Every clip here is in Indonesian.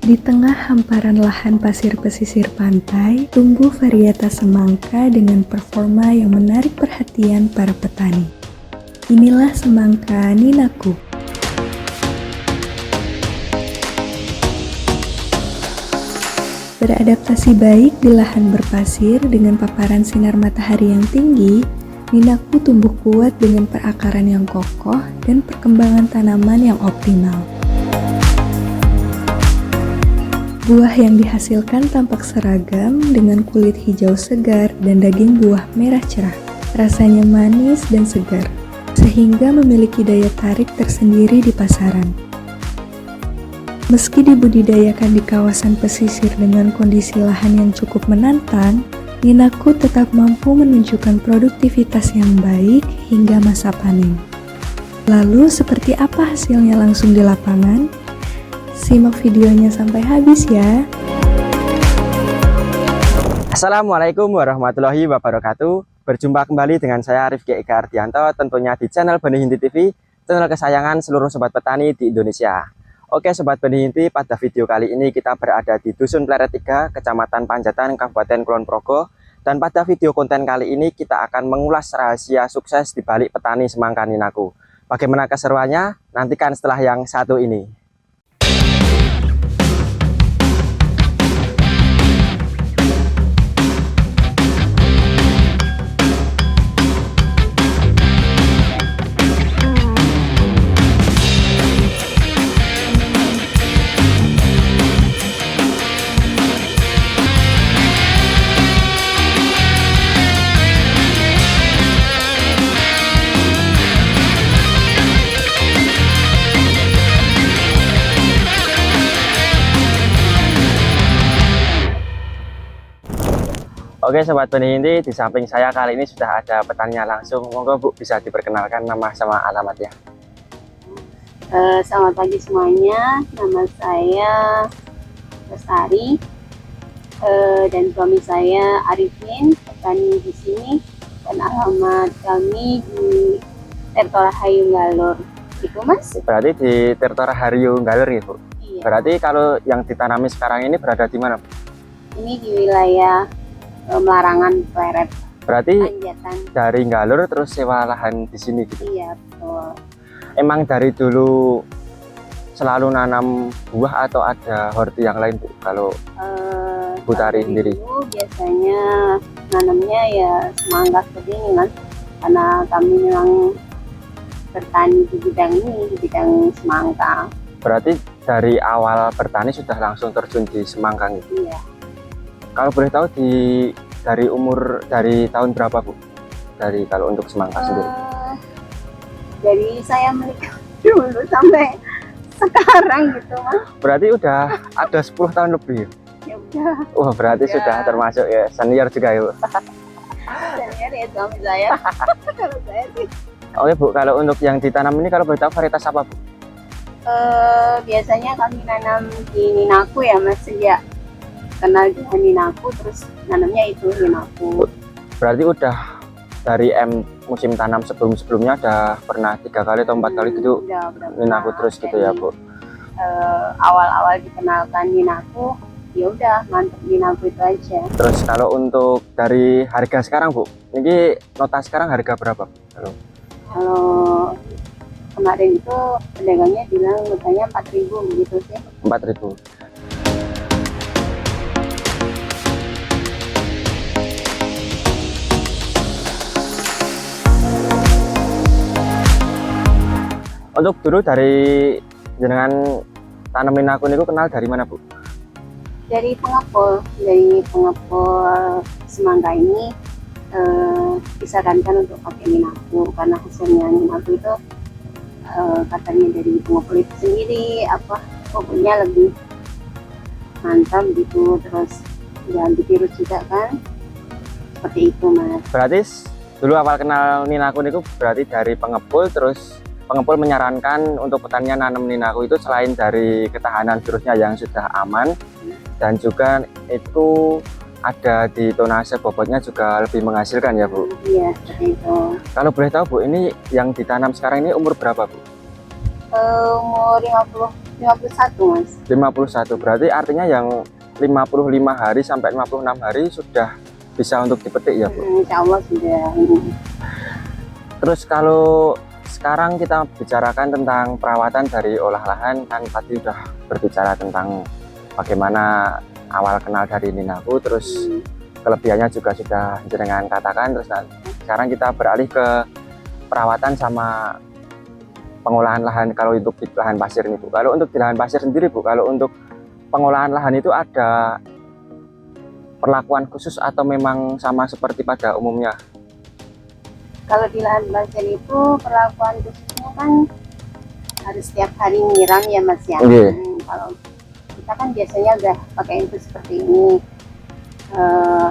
Di tengah hamparan lahan pasir pesisir pantai, tumbuh varietas semangka dengan performa yang menarik perhatian para petani. Inilah semangka Ninaku. Beradaptasi baik di lahan berpasir dengan paparan sinar matahari yang tinggi, Ninaku tumbuh kuat dengan perakaran yang kokoh dan perkembangan tanaman yang optimal. Buah yang dihasilkan tampak seragam dengan kulit hijau segar dan daging buah merah cerah. Rasanya manis dan segar, sehingga memiliki daya tarik tersendiri di pasaran. Meski dibudidayakan di kawasan pesisir dengan kondisi lahan yang cukup menantang, Ninaku tetap mampu menunjukkan produktivitas yang baik hingga masa panen. Lalu seperti apa hasilnya langsung di lapangan? Simak videonya sampai habis ya. Assalamualaikum warahmatullahi wabarakatuh. Berjumpa kembali dengan saya Rifki Eka Ardianto, tentunya di channel Benih Inti TV, channel kesayangan seluruh sobat petani di Indonesia. Oke sobat Benih Inti, pada video kali ini kita berada di Dusun Pleret 3, Kecamatan Panjatan, Kabupaten Kulon Progo. Dan pada video konten kali ini kita akan mengulas rahasia sukses di balik petani semangka Ninaku. Bagaimana keseruannya? Nantikan setelah yang satu ini. Oke sobat Benih Inti, di samping saya kali ini sudah ada petaninya langsung. Monggo Bu bisa diperkenalkan nama sama alamatnya. Selamat pagi semuanya, nama saya Lestari dan suami saya Arifin, petani di sini, dan alamat kami di Tirta Rahayu Galur. Itu Mas? Berarti di Tirta Rahayu Galur ya Bu? Iya. Berarti kalau yang ditanami sekarang ini berada di mana Bu? Ini di wilayah Melarangan Pleret. Berarti Panjatan. dari Galur terus sewa lahan di sini gitu? Iya betul. Emang dari dulu selalu nanam buah atau ada horti yang lain Bu? Kalau Bu Tari sendiri? Dulu biasanya nanamnya ya semangka seperti ini kan, karena kami memang bertani di bidang ini, di bidang semangka. Berarti dari awal bertani sudah langsung terjun di semangka gitu? Iya. Kalau boleh tahu dari tahun berapa Bu? Dari kalau untuk semangka sendiri? Dari saya menikah dulu sampai sekarang gitu Mas. Berarti udah ada 10 tahun lebih ya? Ya udah. Wah berarti Ya. sudah termasuk ya senior juga ya Bu? Senior ya suami saya. Kalau saya sih Oke Bu, kalau untuk yang ditanam ini kalau boleh tahu varietas apa Bu? biasanya kami nanam di Ninaku ya Mas, sejak kenal dengan Ninaku terus nanamnya itu Ninaku. Berarti udah dari musim tanam sebelumnya udah pernah 3 kali atau 4 kali gitu Udah Ninaku pernah. terus gitu ya Bu? Awal-awal dikenalkan Ninaku, ya udah mantep Ninaku itu aja. Terus kalau untuk dari harga sekarang Bu, ini nota sekarang harga berapa? Kalau kemarin itu pedagangnya bilang notanya 4.000 gitu sih. 4.000. Untuk dulu dari jenengan tanemin aku niku kenal dari mana Bu? Dari pengepul semangka ini disarankan untuk pakai Ninaku karena hasilnya Ninaku itu katanya dari pengepul itu sendiri pokoknya lebih mantap gitu, terus ya anti virus juga kan, seperti itu Mas. Berarti dulu awal kenal Ninaku niku berarti dari pengepul, terus pengepul menyarankan untuk petaninya nanam Ninaku itu selain dari ketahanan virusnya yang sudah aman, dan juga itu ada di tonase bobotnya juga lebih menghasilkan ya Bu? Iya seperti itu. Kalau boleh tahu Bu, ini yang ditanam sekarang ini umur berapa Bu? Umur 50 51 Mas. 51 berarti artinya yang 55 hari sampai 56 hari sudah bisa untuk dipetik ya Bu? Insya Allah sudah. Terus kalau sekarang kita bicarakan tentang perawatan dari olah lahan, kan tadi udah berbicara tentang bagaimana awal kenal dari Ninaku, terus kelebihannya juga sudah jenengan katakan. Terus sekarang kita beralih ke perawatan sama pengolahan lahan kalau untuk di lahan pasir ini Bu. Kalau untuk di lahan pasir sendiri Bu, kalau untuk pengolahan lahan itu ada perlakuan khusus atau memang sama seperti pada umumnya? Kalau di lahan pasir itu perlakuan khususnya kan harus setiap hari nyiram ya Mas ya. Iya. Kalau kita kan biasanya udah pakai infus seperti ini.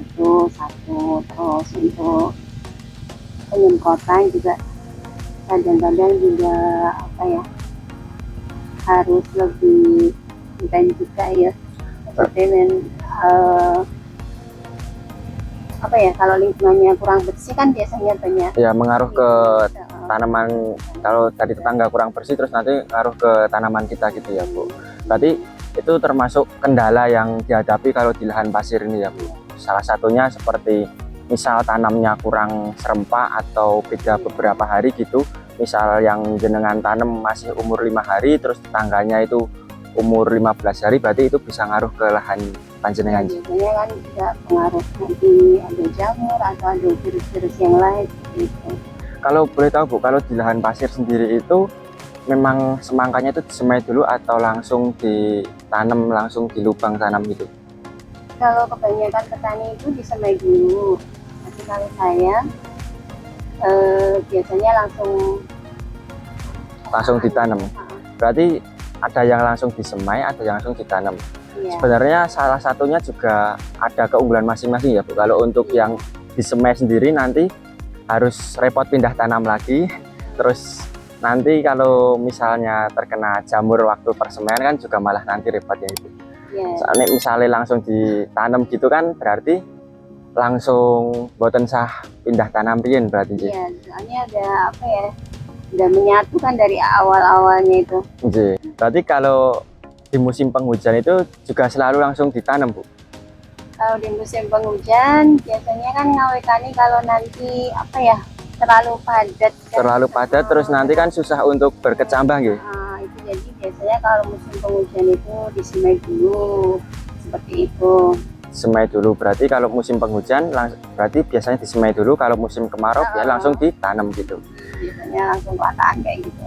Itu satu. Terus untuk penyemprotan juga kadang-kadang juga apa ya, harus lebih intens juga ya. Seperti apa ya, kalau lingkungannya kurang bersih kan biasanya banyak Ya mengaruh ke tanaman. Kalau tadi tetangga kurang bersih terus nanti ngaruh ke tanaman kita gitu ya Bu. Berarti itu termasuk kendala yang dihadapi kalau di lahan pasir ini ya Bu. Salah satunya seperti misal tanamnya kurang serempak atau beda beberapa hari gitu. Misal yang jenengan tanam masih umur 5 hari terus tetangganya itu umur 15 hari, berarti itu bisa ngaruh ke lahan panjenengan. biasanya kan juga pengaruh nanti ada jamur atau ada virus-virus yang lain gitu. Kalau boleh tahu Bu, kalau di lahan pasir sendiri itu memang semangkanya itu disemai dulu atau langsung ditanam langsung di lubang tanam gitu? Kalau kebanyakan petani itu disemai dulu, tapi kalau saya biasanya langsung ditanam. Berarti ada yang langsung disemai, ada yang langsung ditanam. iya. Sebenarnya salah satunya juga ada keunggulan masing-masing ya Bu. Kalau untuk yang disemai sendiri nanti harus repot pindah tanam lagi. Terus nanti kalau misalnya terkena jamur waktu persemaian kan juga malah nanti repotnya itu. Iya. Soalnya misalnya langsung ditanam gitu kan berarti langsung boten sah pindah tanam pian berarti. Iya, soalnya ada apa ya, udah menyatu kan dari awal-awalnya itu. Nggih. Berarti kalau di musim penghujan itu juga selalu langsung ditanam Bu? Kalau di musim penghujan biasanya kan ngawetani kalau nanti apa ya, terlalu padat kan. Terlalu padat terus nanti kan susah untuk berkecambah gitu. Nah, itu jadi biasanya kalau musim penghujan itu disemai dulu seperti itu. Semai dulu, berarti kalau musim penghujan berarti biasanya disemai dulu, kalau musim kemarau ya langsung ditanam gitu. Biasanya langsung kelihatan kayak gitu.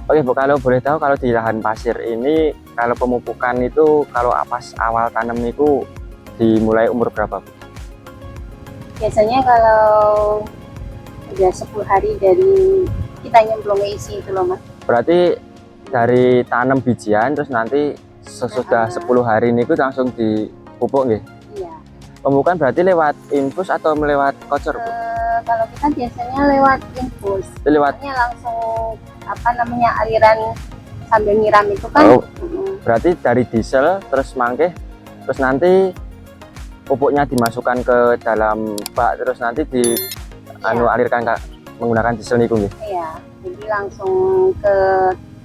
Oke Bu, kalau boleh tahu kalau di lahan pasir ini kalau pemupukan itu kalau pas awal tanam itu dimulai umur berapa Bu? Biasanya kalau udah 10 hari dari kita nyemplung ke isi itu loh Mas. Berarti dari tanam bijian terus nanti sesudah 10 hari ini langsung dipupuk nggih? Iya. Pemupukan berarti lewat infus atau melewat kocor Bu? Kalau kita biasanya lewat infus. Lewat Biasanya langsung apa namanya, aliran sambil nyiram itu kan. Oh, berarti dari diesel terus mangkeh terus nanti pupuknya dimasukkan ke dalam bak terus nanti alirkan menggunakan diesel niku nggih. Iya, jadi langsung ke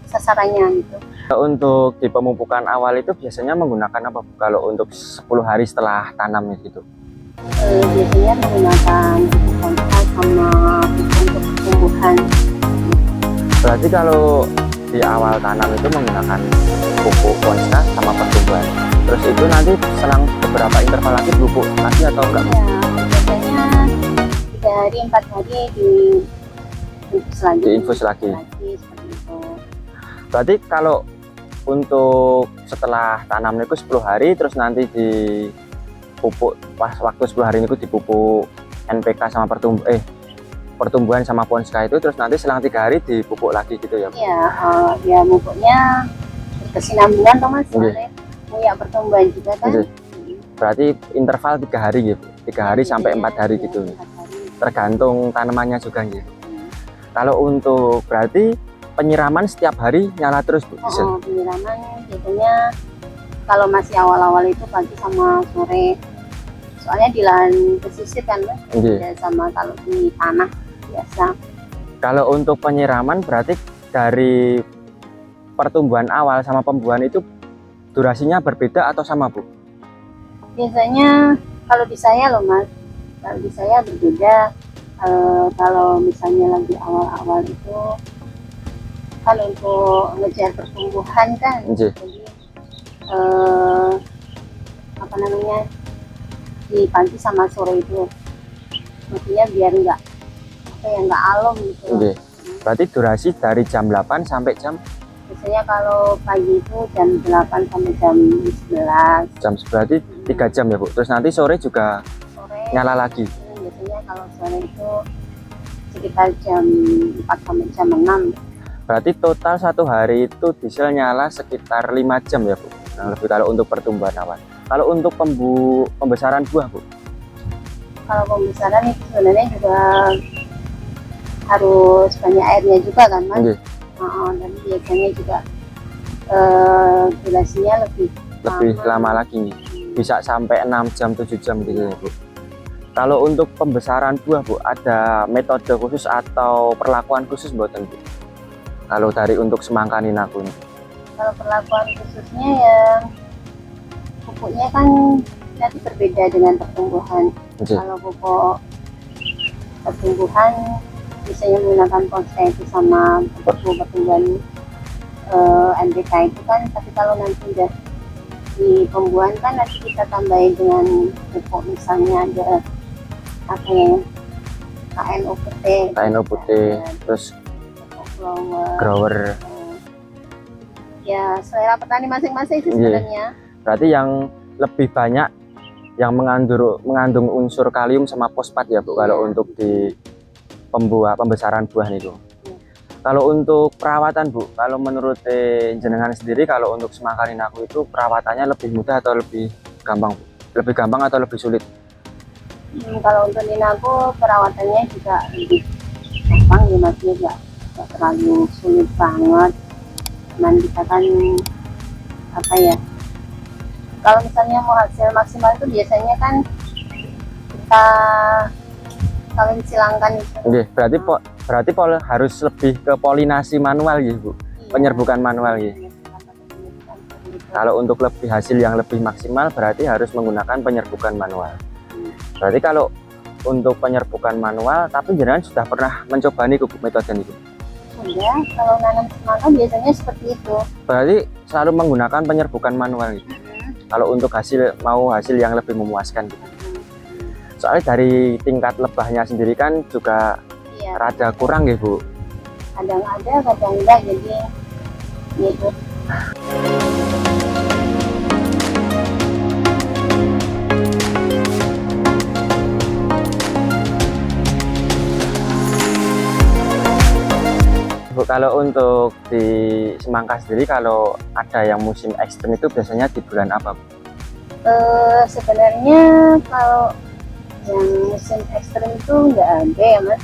sasarannya gitu. Untuk di pemupukan awal itu biasanya menggunakan apa Bu? Kalau untuk 10 hari setelah tanam gitu? Biasanya menggunakan pupuk sama pupuk untuk pertumbuhan. Berarti kalau di awal tanam itu menggunakan pupuk konsta sama pertumbuhan. Terus itu nanti selang beberapa interval lagi pupuk lagi atau enggak? Ya, biasanya 3 hari 4 hari di infus lagi. Seperti itu. Berarti kalau untuk setelah tanam itu 10 hari terus nanti dipupuk pas waktu 10 hari itu dipupuk NPK sama pertumbuhan sama Ponska itu terus nanti selang 3 hari dipupuk lagi gitu ya Bu? Iya, ya pupuknya berkesinambungan toh Mas. Ya pertumbuhan juga kan. Berarti interval 3 hari gitu, 3 hari sampai 4 hari gitu. 4 hari. Tergantung tanamannya juga gitu. Kalau untuk berarti penyiraman setiap hari nyala terus Bu? Diesel? Penyiraman biasanya kalau masih awal-awal itu pagi sama sore. Soalnya di lahan pesisir kan, Mas, beda sama kalau di tanah biasa. Kalau untuk penyiraman berarti dari pertumbuhan awal sama pembuahan itu durasinya berbeda atau sama Bu? Biasanya kalau di saya loh Mas, kalau di saya berbeda. Kalau misalnya lagi awal-awal itu kan untuk ngejar pertumbuhan kan, jadi apa namanya, di pagi sama sore itu maksudnya biar nggak alom gitu. Berarti durasi dari jam 8 sampai jam? Biasanya kalau pagi itu jam 8 sampai jam 11. Berarti 3 jam ya Bu? Terus nanti sore juga Sore nyala lagi? Biasanya kalau sore itu sekitar jam 4 sampai jam 6. Berarti total satu hari itu diesel nyala sekitar 5 jam ya Bu? Nah, lebih kalau untuk pertumbuhan awal. Kalau untuk pembesaran buah Bu? Kalau pembesaran itu sebenarnya juga harus banyak airnya juga kan Mas. Dan biasanya juga durasinya lebih lama lagi nih. Bisa sampai 6 jam 7 jam gitu ya Bu. Kalau untuk pembesaran buah Bu, ada metode khusus atau perlakuan khusus buatan Bu? Kalau dari untuk semangka ninaku ini? Kalau perlakuan khususnya ya pupuknya kan nanti berbeda dengan pertumbuhan. Kalau pupuk pertumbuhan biasanya menggunakan fosfat itu sama pupuk pertumbuhan NPK itu kan, tapi kalau nanti udah di pembuahan kan nanti kita tambahin dengan pupuk misalnya ada KNO putih, terus grower. Ya selera petani masing-masing sih sebenarnya. Berarti yang lebih banyak yang mengandung unsur kalium sama fosfat ya Bu, kalau untuk di pembesaran buah nih Bu. Kalau untuk perawatan Bu, kalau menurut jenengan sendiri, kalau untuk semangka ninaku itu perawatannya lebih mudah atau lebih gampang Bu? Lebih gampang atau lebih sulit? Kalau untuk ninaku perawatannya juga lebih gampang ya Mas, nggak terlalu sulit banget. Cuman kita kan apa ya, kalau misalnya mau hasil maksimal itu biasanya kan kita kawin silangkan itu. Berarti harus lebih ke polinasi manual gitu Bu. Penyerbukan manual gitu. Kalau untuk lebih hasil yang lebih maksimal berarti harus menggunakan penyerbukan manual. Berarti kalau untuk penyerbukan manual, tapi jenengan sudah pernah mencoba nih metode itu? Sudah, kalau nanam semangka biasanya seperti itu. Berarti selalu menggunakan penyerbukan manual gitu. Kalau untuk hasil yang lebih memuaskan gitu. Soalnya dari tingkat lebahnya sendiri kan juga rada kurang ya Bu. Kadang ada, kadang enggak, jadi gitu. Bu, kalau untuk di semangka sendiri, kalau ada yang musim ekstrim itu biasanya di bulan apa Bu? Sebenarnya kalau yang musim ekstrim itu nggak ada ya Mas,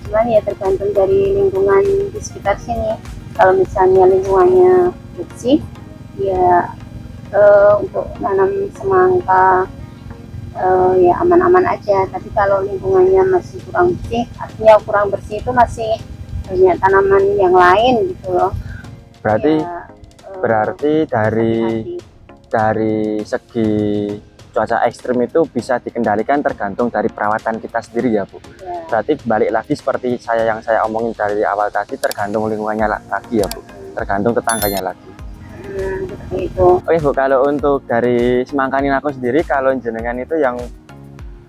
cuman ya tergantung dari lingkungan di sekitar sini. Kalau misalnya lingkungannya bersih ya untuk nanam semangka ya aman-aman aja. Tapi kalau lingkungannya masih kurang bersih, artinya kurang bersih itu masih banyak tanaman yang lain gitu loh. Berarti dari segi cuaca ekstrim itu bisa dikendalikan tergantung dari perawatan kita sendiri ya Bu. Berarti balik lagi seperti yang saya omongin dari awal tadi, tergantung lingkungannya lagi ya Bu, tergantung tetangganya lagi. Seperti itu. Oke Bu, kalau untuk dari semangka ninaku sendiri, kalau jenengan itu yang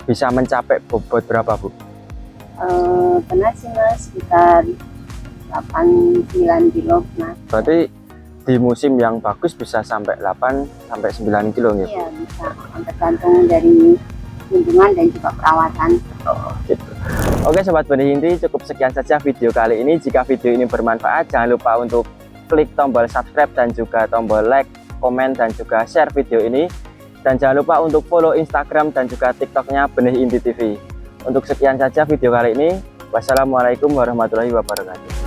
bisa mencapai bobot berapa Bu? Pernah sih Mas, sekitar 8-9 kilo. Nah, berarti di musim yang bagus bisa sampai 8-9 kilo nih Bu? Iya bisa, tergantung dari lingkungan dan juga perawatan. Gitu. Oke Sobat Benih Inti, cukup sekian saja video kali ini. Jika video ini bermanfaat, jangan lupa untuk klik tombol subscribe dan juga tombol like, komen, dan juga share video ini. Dan jangan lupa untuk follow Instagram dan juga TikToknya Benih Inti TV. Untuk sekian saja video kali ini. Wassalamualaikum warahmatullahi wabarakatuh.